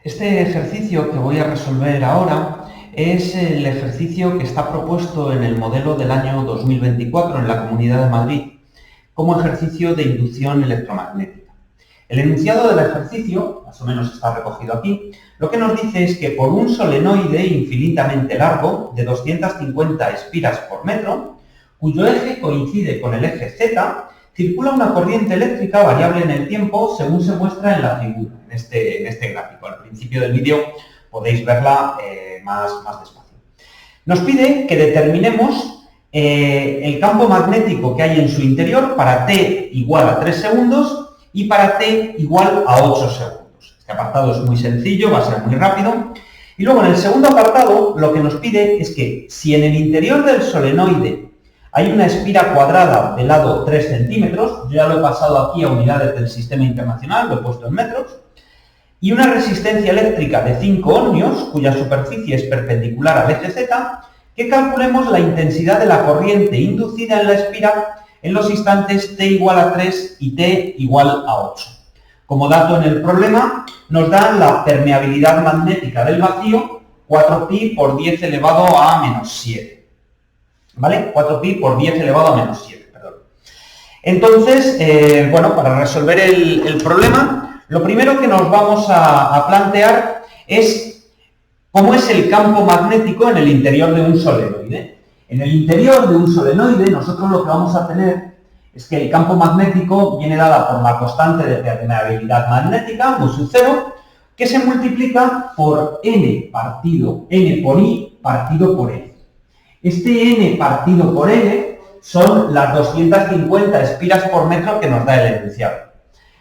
Este ejercicio que voy a resolver ahora es el ejercicio que está propuesto en el modelo del año 2024 en la Comunidad de Madrid como ejercicio de inducción electromagnética. El enunciado del ejercicio, más o menos está recogido aquí, lo que nos dice es que por un solenoide infinitamente largo de 250 espiras por metro, cuyo eje coincide con el eje Z, circula una corriente eléctrica variable en el tiempo según se muestra en la figura, en este gráfico. Al principio del vídeo podéis verla más despacio. Nos pide que determinemos el campo magnético que hay en su interior para t igual a 3 segundos y para t igual a 8 segundos. Este apartado es muy sencillo, va a ser muy rápido. Y luego en el segundo apartado lo que nos pide es que si en el interior del solenoide hay una espira cuadrada de lado 3 centímetros, yo ya lo he pasado aquí a unidades del sistema internacional, lo he puesto en metros, y una resistencia eléctrica de 5 ohmios, cuya superficie es perpendicular al eje Z, que calculemos la intensidad de la corriente inducida en la espira en los instantes t igual a 3 y t igual a 8. Como dato en el problema, nos dan la permeabilidad magnética del vacío, 4pi por 10 elevado a menos 7. ¿Vale? 4pi por 10 elevado a menos 7, perdón. Entonces, para resolver el problema, lo primero que nos vamos a plantear es cómo es el campo magnético en el interior de un solenoide. En el interior de un solenoide, nosotros lo que vamos a tener es que el campo magnético viene dada por la constante de permeabilidad magnética, mu sub 0, que se multiplica por n por i partido por L. Este n partido por L son las 250 espiras por metro que nos da el enunciado.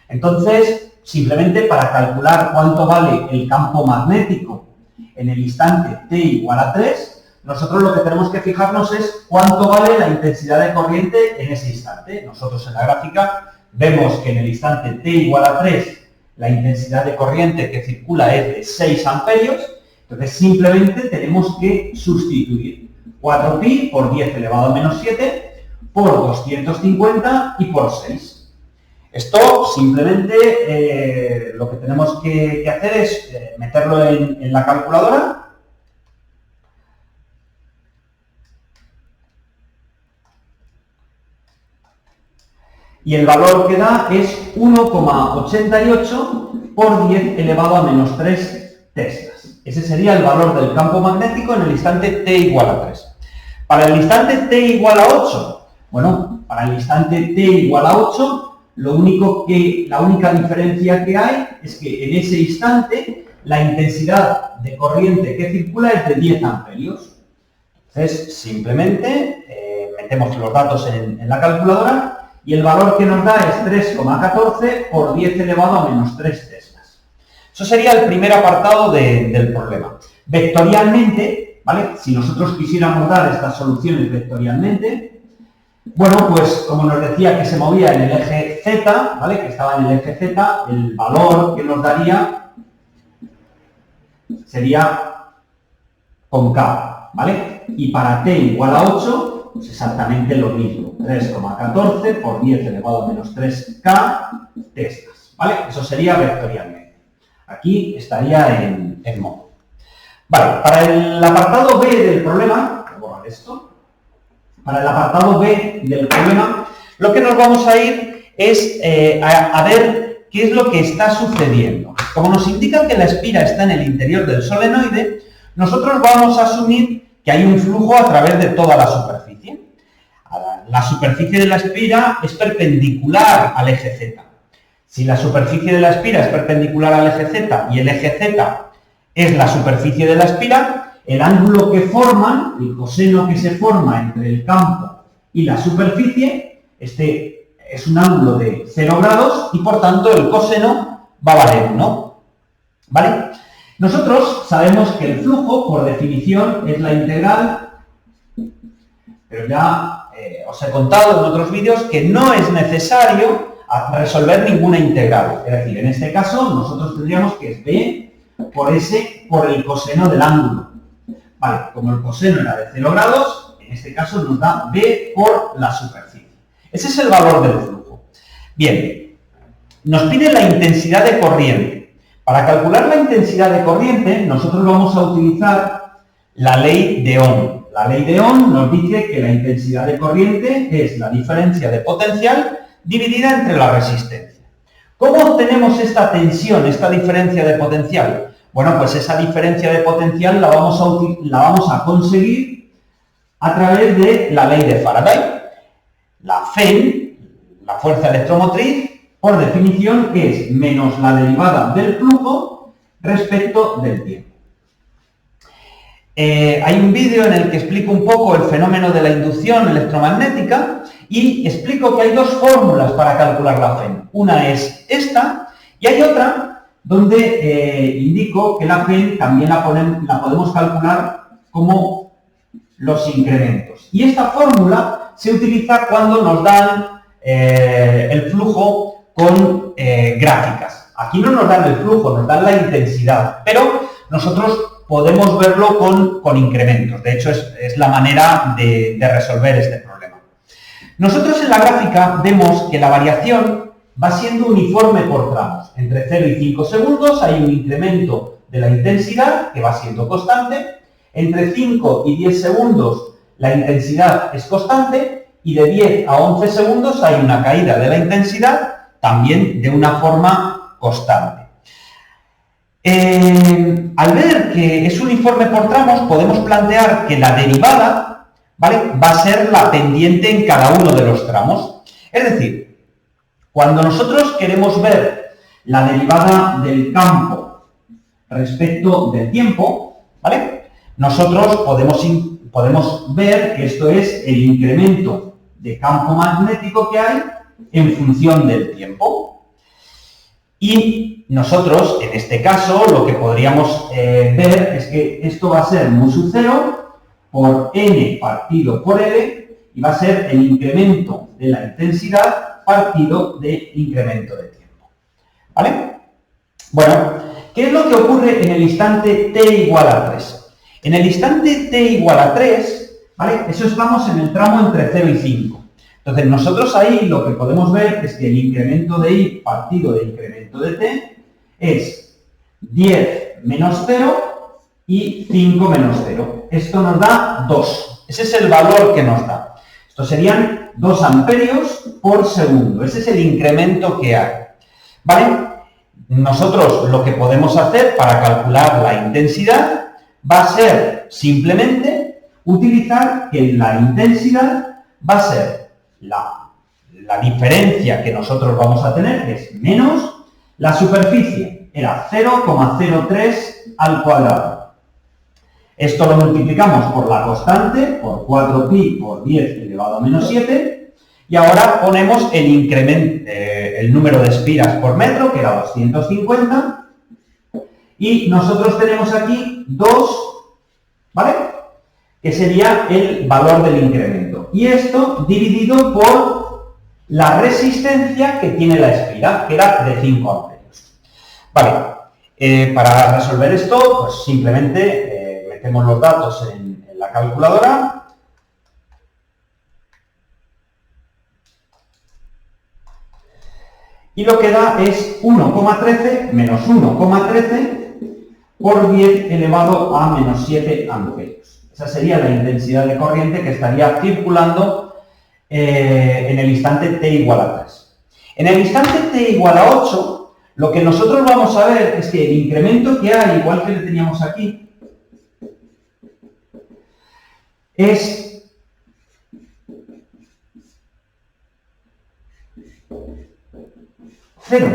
Entonces, simplemente para calcular cuánto vale el campo magnético en el instante t igual a 3, nosotros lo que tenemos que fijarnos es cuánto vale la intensidad de corriente en ese instante. Nosotros en la gráfica vemos que en el instante t igual a 3 la intensidad de corriente que circula es de 6 amperios, entonces simplemente tenemos que sustituir 4pi por 10 elevado a menos 7 por 250 y por 6. Esto simplemente lo que tenemos que hacer es meterlo en la calculadora. Y el valor que da es 1,88 por 10 elevado a menos 3 teslas. Ese sería el valor del campo magnético en el instante t igual a 3. Para el instante t igual a 8, para el instante t igual a 8, la única diferencia que hay es que en ese instante la intensidad de corriente que circula es de 10 amperios. Entonces, simplemente metemos los datos en la calculadora y el valor que nos da es 3,14 por 10 elevado a menos 3 teslas. Eso sería el primer apartado del problema. Vectorialmente, ¿vale? Si nosotros quisiéramos dar estas soluciones vectorialmente, pues como nos decía que se movía en el eje Z, ¿vale? Que estaba en el eje Z, el valor que nos daría sería cóncavo, ¿vale? Y para t igual a 8, pues exactamente lo mismo, 3,14 por 10 elevado a menos 3k teslas, ¿vale? Eso sería vectorialmente. Aquí estaría en modo. Vale, para el apartado B del problema, voy a borrar esto. Para el apartado B del problema, lo que nos vamos a ir es a ver qué es lo que está sucediendo. Como nos indica que la espira está en el interior del solenoide, nosotros vamos a asumir que hay un flujo a través de toda la superficie. La superficie de la espira es perpendicular al eje Z. Si la superficie de la espira es perpendicular al eje Z y el eje Z es la superficie de la espira, el ángulo que forman, el coseno que se forma entre el campo y la superficie, este es un ángulo de 0 grados y por tanto el coseno va a valer 1. ¿Vale? Nosotros sabemos que el flujo, por definición, es la integral, pero ya os he contado en otros vídeos que no es necesario resolver ninguna integral. Es decir, en este caso nosotros tendríamos que es b por s por el coseno del ángulo. Vale, como el coseno era de 0 grados, en este caso nos da b por la superficie. Ese es el valor del flujo. Bien, nos pide la intensidad de corriente. Para calcular la intensidad de corriente, nosotros vamos a utilizar la ley de Ohm. La ley de Ohm nos dice que la intensidad de corriente es la diferencia de potencial dividida entre la resistencia. ¿Cómo obtenemos esta tensión, esta diferencia de potencial? Bueno, pues esa diferencia de potencial la vamos a conseguir a través de la ley de Faraday. La Fe, la fuerza electromotriz, por definición, es menos la derivada del flujo respecto del tiempo. Hay un vídeo en el que explico un poco el fenómeno de la inducción electromagnética y explico que hay dos fórmulas para calcular la Fe. Una es esta y hay otra donde indico que la Fe también la podemos calcular como los incrementos. Y esta fórmula se utiliza cuando nos dan el flujo con gráficas. Aquí no nos dan el flujo, nos dan la intensidad, pero nosotros podemos verlo con incrementos. De hecho, es la manera de resolver este problema. Nosotros en la gráfica vemos que la variación va siendo uniforme por tramos. Entre 0 y 5 segundos hay un incremento de la intensidad que va siendo constante. Entre 5 y 10 segundos la intensidad es constante y de 10 a 11 segundos hay una caída de la intensidad también de una forma constante. Al ver que es uniforme por tramos, podemos plantear que la derivada, ¿vale?, va a ser la pendiente en cada uno de los tramos. Es decir, cuando nosotros queremos ver la derivada del campo respecto del tiempo, ¿vale?, nosotros podemos ver que esto es el incremento de campo magnético que hay en función del tiempo. Y nosotros, en este caso, lo que podríamos ver es que esto va a ser mu sub 0 por n partido por L y va a ser el incremento de la intensidad partido de incremento de tiempo. ¿Vale? Bueno, ¿qué es lo que ocurre en el instante t igual a 3? En el instante t igual a 3, ¿vale?, eso estamos en el tramo entre 0 y 5. Entonces, nosotros ahí lo que podemos ver es que el incremento de I partido de incremento de t es 10 menos 0 y 5 menos 0. Esto nos da 2. Ese es el valor que nos da. Esto serían 2 amperios por segundo. Ese es el incremento que hay. ¿Vale? Nosotros lo que podemos hacer para calcular la intensidad va a ser simplemente utilizar que la intensidad va a ser la diferencia que nosotros vamos a tener, que es menos la superficie, era 0,03 al cuadrado. Esto lo multiplicamos por la constante, por 4pi por 10 elevado a menos 7, y ahora ponemos el incremento, el número de espiras por metro, que era 250, y nosotros tenemos aquí 2, ¿vale?, que sería el valor del incremento. Y esto dividido por la resistencia que tiene la espira, que era de 5 amperios. Vale, para resolver esto, pues simplemente metemos los datos en la calculadora. Y lo que da es 1,13 menos 1,13 por 10 elevado a menos 7 amperios. Esa sería la intensidad de corriente que estaría circulando en el instante t igual a 3. En el instante t igual a 8, lo que nosotros vamos a ver es que el incremento que hay, igual que le teníamos aquí, es 0.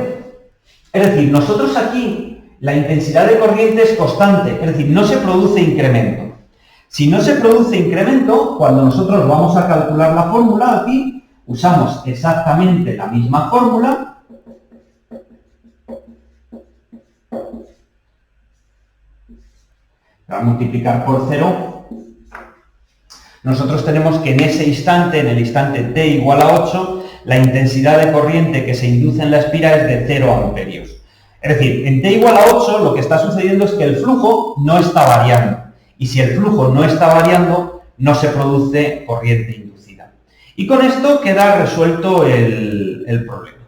Es decir, nosotros aquí la intensidad de corriente es constante, es decir, no se produce incremento. Si no se produce incremento, cuando nosotros vamos a calcular la fórmula aquí, usamos exactamente la misma fórmula. Para multiplicar por 0, nosotros tenemos que en ese instante, en el instante t igual a 8, la intensidad de corriente que se induce en la espira es de 0 amperios. Es decir, en t igual a 8 lo que está sucediendo es que el flujo no está variando. Y si el flujo no está variando, no se produce corriente inducida. Y con esto queda resuelto el problema.